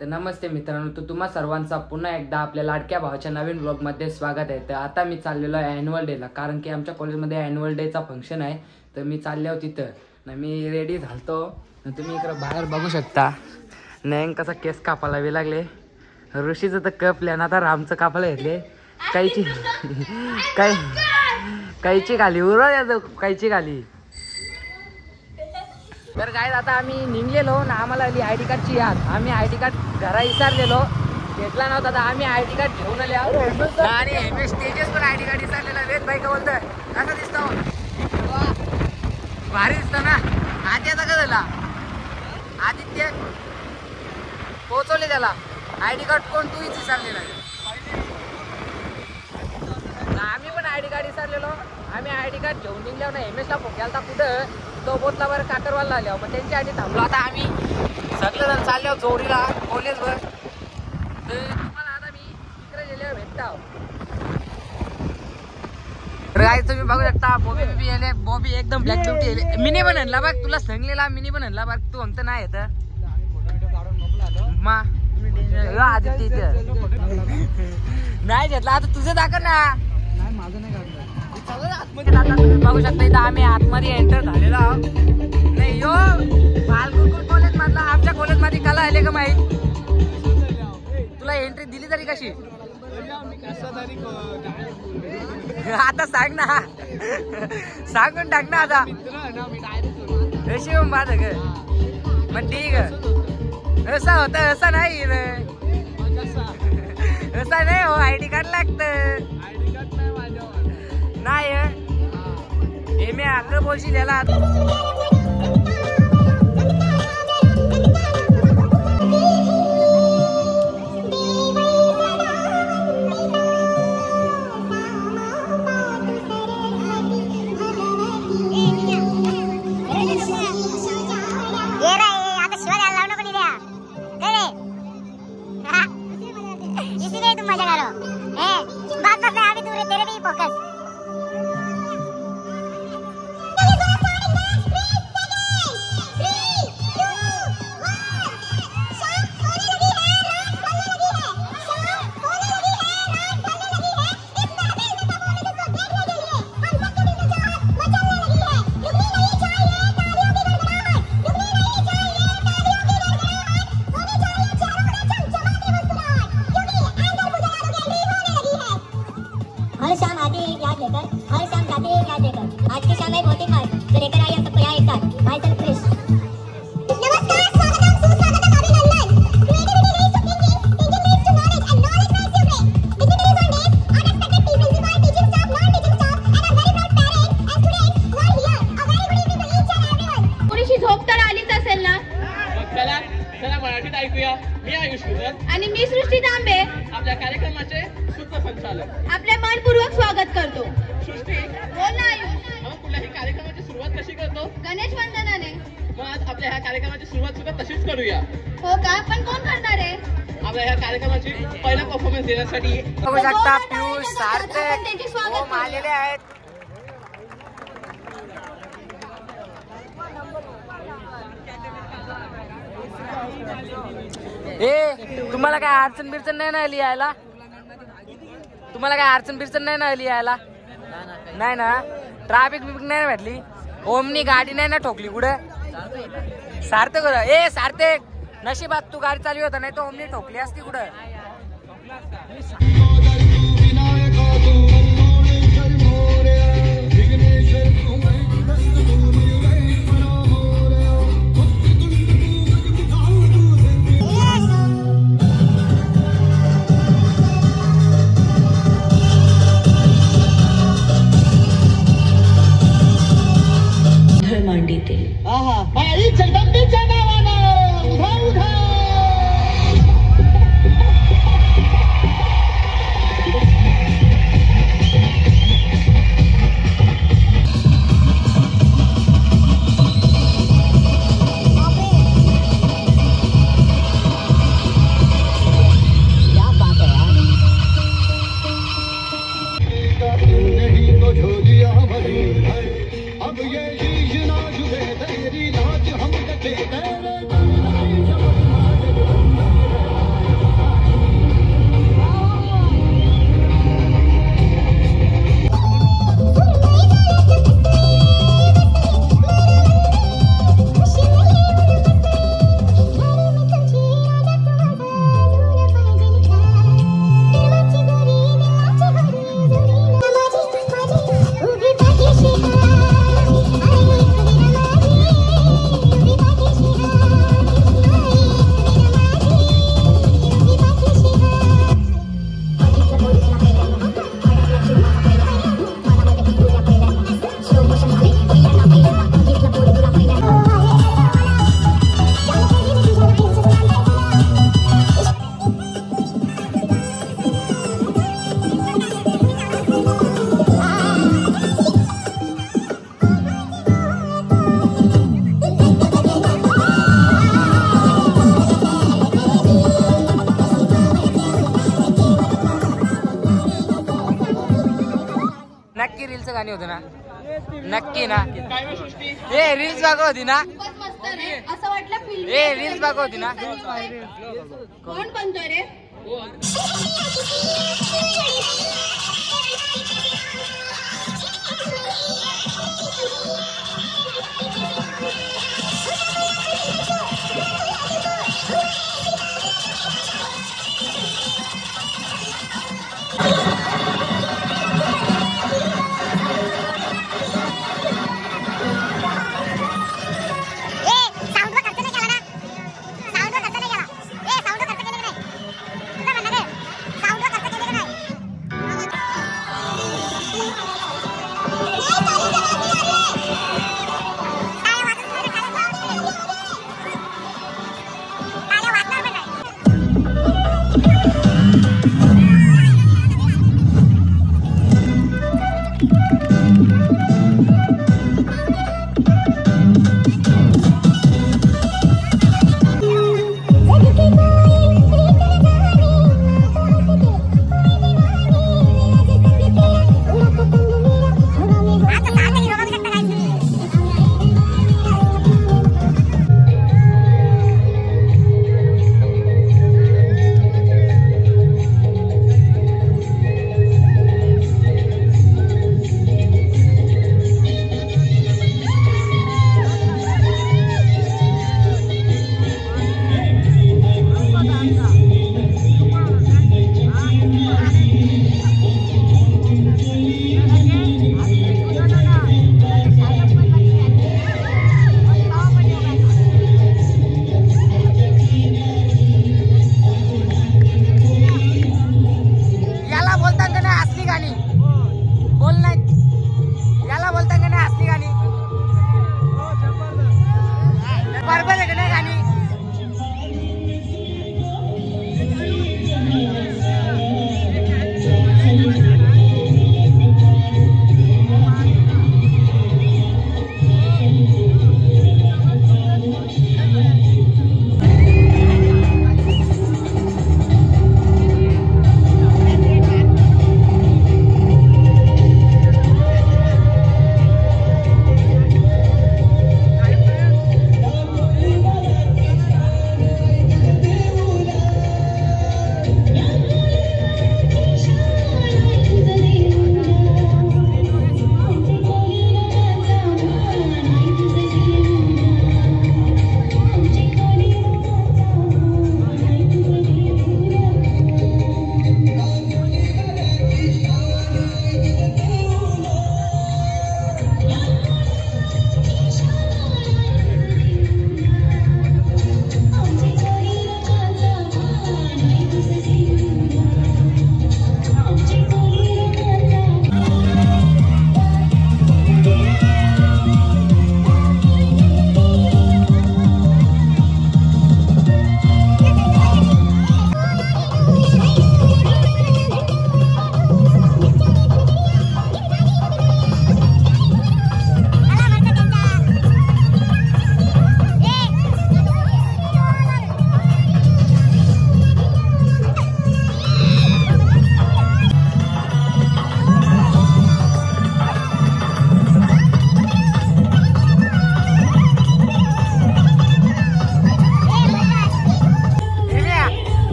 तर नमस्ते मित्रांनो, तर तुम्हा सर्वांचा पुन्हा एकदा आपल्या लाडक्या भावाच्या नवीन व्लॉगमध्ये स्वागत आहे। तर आता मी चाललेलो आहे ॲन्युअल डेला, कारण की आमच्या कॉलेजमध्ये ॲन्युअल डेचा फंक्शन आहे। तर मी चाललो तिथं ना, मी रेडी झालतो। तुम्ही इकडं बाहेर बघू शकता, नयन कसा केस कापायला वे लागले। ऋषीचं तर कपले ना, आता रामचं कापायला घेतले। काहीची खाली उरव, काहीची खाली। तर काय आता आम्ही निघलेलो ना, आम्हाला आली आय डी कार्डची याद। आम्ही आय डी कार्ड घरा विसरलेलो, घेतला नव्हता। तर आम्ही आय डी कार्ड घेऊन आले आणि एमएस स्टेजेस पण आय डी कार्ड विसरलेला। वेद भाई का बोलतोय, कसं दिसतो? भारी दिसतो ना। आद्याचा का झाला? आदित्य पोहोचवले त्याला आय डी कार्ड। कोण तू विसरलेला? आम्ही पण आय डी कार्ड विसरलेलो। आम्ही आय डी कार्ड घेऊन निघलो ना, एम एसला फोक्यालता कुठं तो बोतला वर काकरवाला आल्या, मग त्यांच्या आधी थांबलो। आता आम्ही सगळेजण चाललो चोरीला कॉलेजवर। तर तुम्हाला आता मी तिकडे गेल्यावर भेटतो। काय तुम्ही बघू शकता, बॉबी बिबी आले। बॉबी एकदम ब्लॅक ब्युटी आले। मिनी पण आणला बघ, तुला सांगलेला मिनी पण आणला बघ। तू अंत नाही येत मा आदित्य नाही घेतला। आता तुझं दाखव ना। माझं नाही काढलं। तुम्ही बघू शकता, इथं आम्ही आतमध्ये एंटर झालेलो आहोत। नाही यो बालगुरुकुल कॉलेज मधला, आमच्या कॉलेज मध्ये कला आले का माहित? तुला एंट्री दिली तरी कशी? आता सांग ना, सांगून टाक ना आता। अशी बात ग, मग ठीक आहे। असा होता असा नाही, असा नाही हो। आय डी कार्ड लागत नाही हे मी अगं बोलशी त्याला। आणि मी सृष्टी तांबे आपल्या कार्यक्रमाचे सूत्रसंचालक आपले मनपूर्वक स्वागत करतो। सृष्टी बोल ना आयुष। आपण कुठल्याही कार्यक्रमाची सुरुवात कशी करतो? गणेश वंदनाने। मग आज आपल्या ह्या कार्यक्रमाची सुरुवात सुद्धा तशीच करूया। हो का? पण कोण करणार आहे? आपल्या ह्या कार्यक्रमाची पहिला परफॉर्मन्स देण्यासाठी बघू शकता पियुष सार्थक ओम आलेले आहेत। ए तुम्हाला काय अडचण बिरचण नाही ना लिहायला? तुम्हाला काय अडचण बिरचण नाही ना लिहायला? नाही ना? ट्रॅफिक बिफिक नाही ना भेटली? ओमनी गाडी नाही ना ठोकली कुठे? सार्थक होता। ए सार्थक नशिबात तू गाडी चालू होता, नाही तर ओमनी ठोकली असती कुठं? मांडीतील असं गाणी होतं ना नक्की ना काय वेळ सृष्टी ए रील्स बघा होती ना खूपच मस्त रे असं वाटलं फिल्म ए रील्स बघा होती ना कोण बनतोय रे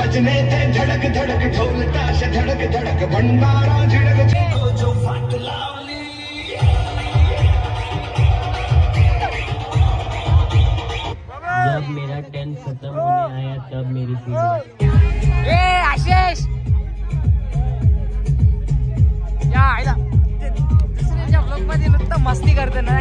बजने थे धड़क धड़क ढोल ताश धड़क धड़क भंडारा झिड़क को जो फाट लावली जब मेरा 10th खत्म होने आया तब मेरी फीलिंग ए आशिष या आईला दुसऱ्याच्या ब्लॉग मध्ये नुसतं मस्ती करते ना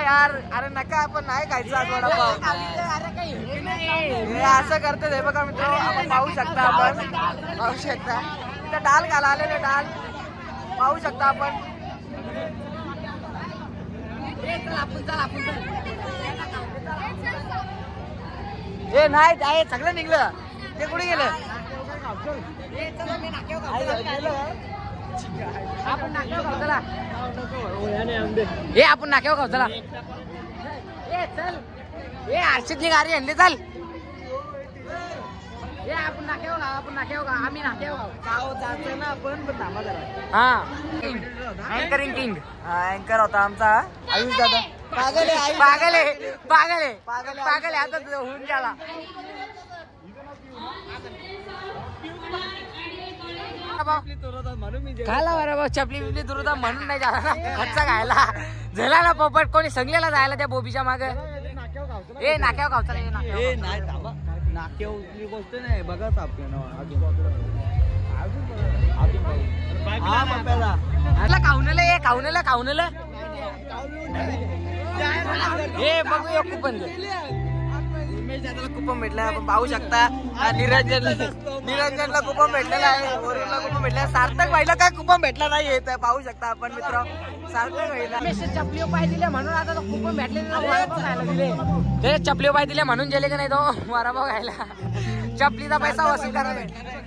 यार अरे नका आपण नाही खायचं आज वडापाव हे असं करते हे बघा मित्र आपण पाहू शकता इथं डाल घाला आलेले डाल पाहू शकता आपण हे नाही आहे सगळं निघलं ते कुठे गेलं आपण नाक्यावर खाऊ चला हे आपण नाक्यावर खाऊ चला चल हे हर्षित गाडी आणली चाल हे आपण नाक्यावर खाऊ आम्ही नाक्यावर खाऊ जायचं ना आपण हा अँकरिंग किंग अँकर होता आमचा आयुष दादा पागल आहे आता होऊन गेला खायला बरोबर चपली बिपली दुरुदा म्हणून नाही झाला ना खर्चा खायला झाला ना पोपट कोणी संगलेला जायला त्या बोबीच्या मागे ए नाक्यावर खावचा नाक्यावरची गोष्ट नाही बघाच आपल्याला खाऊनला हे बघू कुपन कुपन भेटलं आपण पाहू शकता निरंजनला कुपन भेटलेला आहे वरुणला कुपन भेटला सार्थक भाईला काय कुपन भेटला नाही तर पाहू शकता आपण मित्र सार्थक भाईला चपली पाय दिले म्हणून आता कुपन भेटले ते चपली पाय दिले म्हणून गेले का नाही तो वडापाव खायला चपलीचा पैसा वसूल करायला भेटला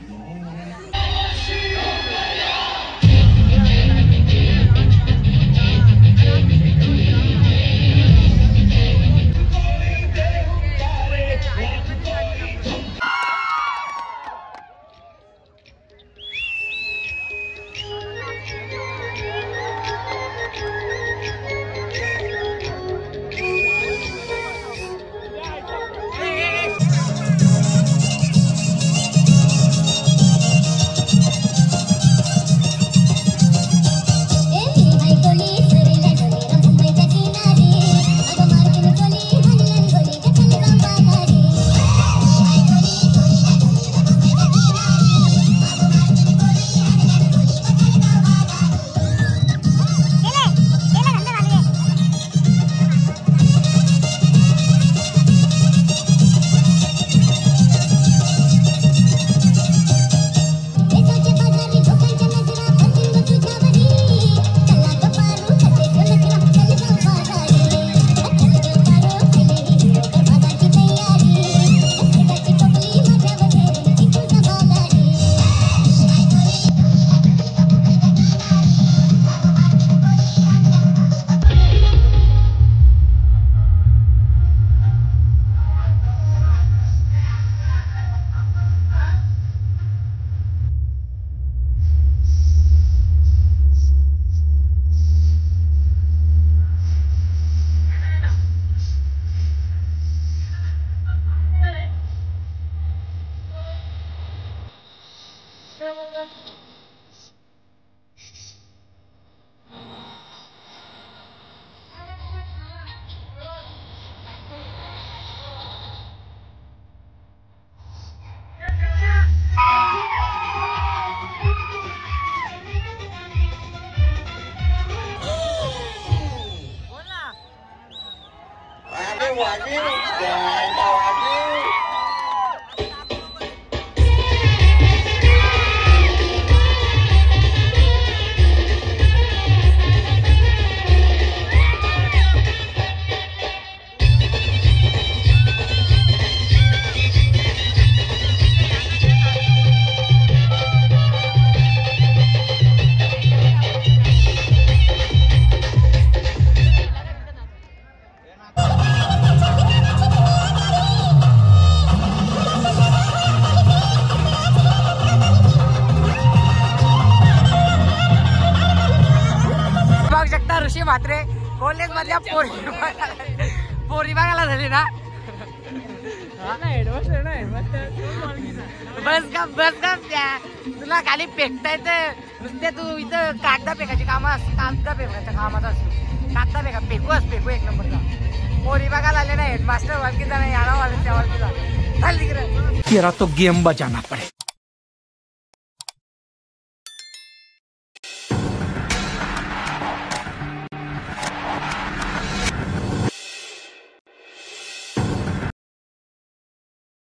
त्या पोरी बघायला झाली ना. बस का त्या तुला खाली फेकता येतं नुसते. तू इथं कागदा फेकायची कागदा फेकायच्या कामात असतो. कागदा फेकू एक नंबरचा. पोरी बघायला आले ना हेडमास्टर वालकीचा नाही, याला वाले त्या वालकीचा. चाल तिकडे. तेरा तो गेम बजाना पडे.